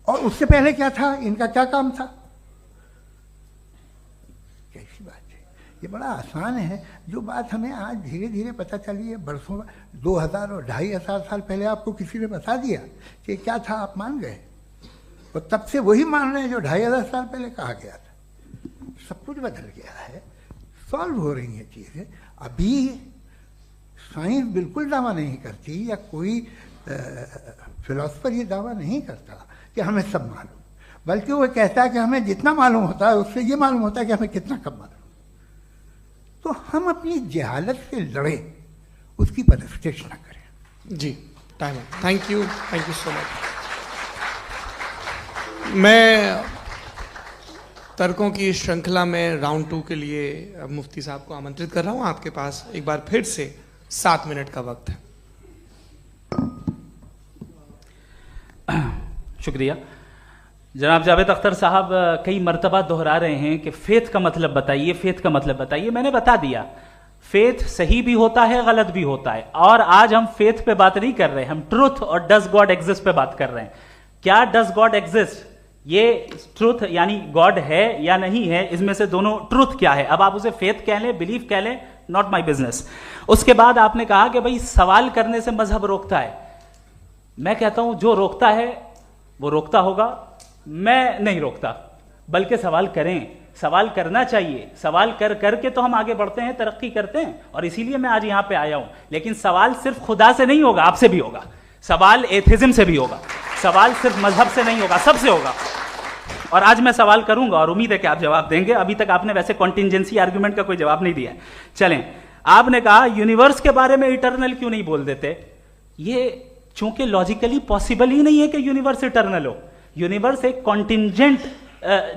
और उससे पहले क्या था, इनका क्या काम था? कैसी बात है, ये बड़ा आसान है। जो बात हमें आज धीरे धीरे पता चली है, बरसों 2000 और 2500 साल पहले आपको किसी ने बता दिया कि क्या था, आप मान गए, और तब से वही मान रहे हैं जो 2500 साल पहले कहा गया था। सब कुछ बदल गया है, सॉल्व हो रही हैं चीज़ें। अभी साइंस बिल्कुल दावा नहीं करती, या कोई फिलोसफर ये दावा नहीं करता कि हमें सब मालूम, बल्कि वो कहता है कि हमें जितना मालूम होता है उससे ये मालूम होता है कि हमें कितना कम मालूम। तो हम अपनी जहालत से लड़े, उसकी परस्तिश न करें। जी, टाइम है। Thank you so much. मैं तर्कों की श्रृंखला में राउंड 2 के लिए मुफ्ती साहब को आमंत्रित कर रहा हूं। आपके पास एक बार फिर से 7 मिनट का वक्त है। शुक्रिया। जनाब जावेद अख्तर साहब कई मर्तबा दोहरा रहे हैं कि फेथ का मतलब बताइए, फेथ का मतलब बताइए। मैंने बता दिया, फेथ सही भी होता है, गलत भी होता है। और आज हम फेथ पे बात नहीं कर रहे, हम ट्रुथ और डज गॉड एग्जिस्ट पे बात कर रहे हैं। क्या डज गॉड एग्जिस्ट, ये ट्रुथ यानी गॉड है या नहीं है, इसमें से दोनों ट्रुथ क्या है। अब आप उसे फेथ कह लें, बिलीफ कह लें, नॉट माई बिजनेस। उसके बाद आपने कहा कि भाई सवाल करने से मजहब रोकता है। मैं कहता हूं जो रोकता है वो रोकता होगा, मैं नहीं रोकता, बल्कि सवाल करें, सवाल करना चाहिए। सवाल कर करके तो हम आगे बढ़ते हैं, तरक्की करते हैं, और इसीलिए मैं आज यहां पे आया हूं। लेकिन सवाल सिर्फ खुदा से नहीं होगा, आपसे भी होगा। सवाल एथिज्म से भी होगा, सवाल सिर्फ मजहब से नहीं होगा, सबसे होगा। और आज मैं सवाल करूंगा और उम्मीद है कि आप जवाब देंगे। अभी तक आपने वैसे कॉन्टिंजेंसी आर्गुमेंट का कोई जवाब नहीं दिया है। चलें, आपने कहा यूनिवर्स के बारे में इटर्नल क्यों नहीं बोल देते। ये चूंकि लॉजिकली पॉसिबल ही नहीं है कि यूनिवर्स इटर्नल हो। यूनिवर्स एक कॉन्टिंजेंट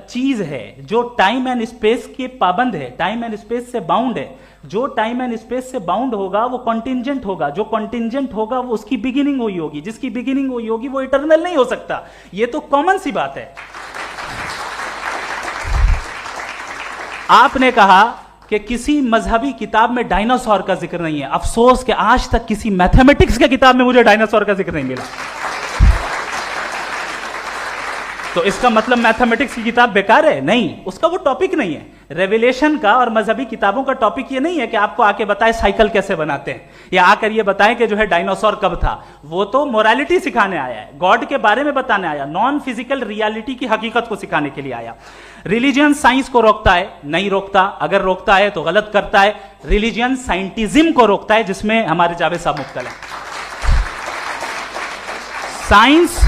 चीज है जो टाइम एंड स्पेस के पाबंद है, टाइम एंड स्पेस से बाउंड है। जो टाइम एंड स्पेस से बाउंड होगा वो कॉन्टिंजेंट होगा, जो कॉन्टिंजेंट होगा वो उसकी बिगिनिंग हुई होगी, जिसकी बिगिनिंग हुई होगी वो इटर्नल नहीं हो सकता। ये तो कॉमन सी बात है। आपने कहा कि किसी मजहबी किताब में डायनासोर का जिक्र नहीं है। अफसोस कि आज तक किसी मैथमेटिक्स के किताब में मुझे डायनासोर का जिक्र नहीं मिला। तो इसका मतलब मैथमेटिक्स की किताब बेकार है? नहीं, उसका वो टॉपिक नहीं है। रेवलेशन का और मजहबी किताबों का टॉपिक ये नहीं है कि आपको आके बताए साइकिल कैसे बनाते हैं, या आकर ये बताएं कि जो है डायनासोर कब था। वो तो मोरालिटी सिखाने आया है, गॉड के बारे में बताने आया, नॉन फिजिकल रियलिटी की हकीकत को सिखाने के लिए आया। रिलीजियन साइंस को रोकता है? नहीं रोकता। अगर रोकता है तो गलत करता है। रिलीजियन साइंटिज्म को रोकता है, जिसमें हमारे जावेद साहब मुब्तला हैं। साइंस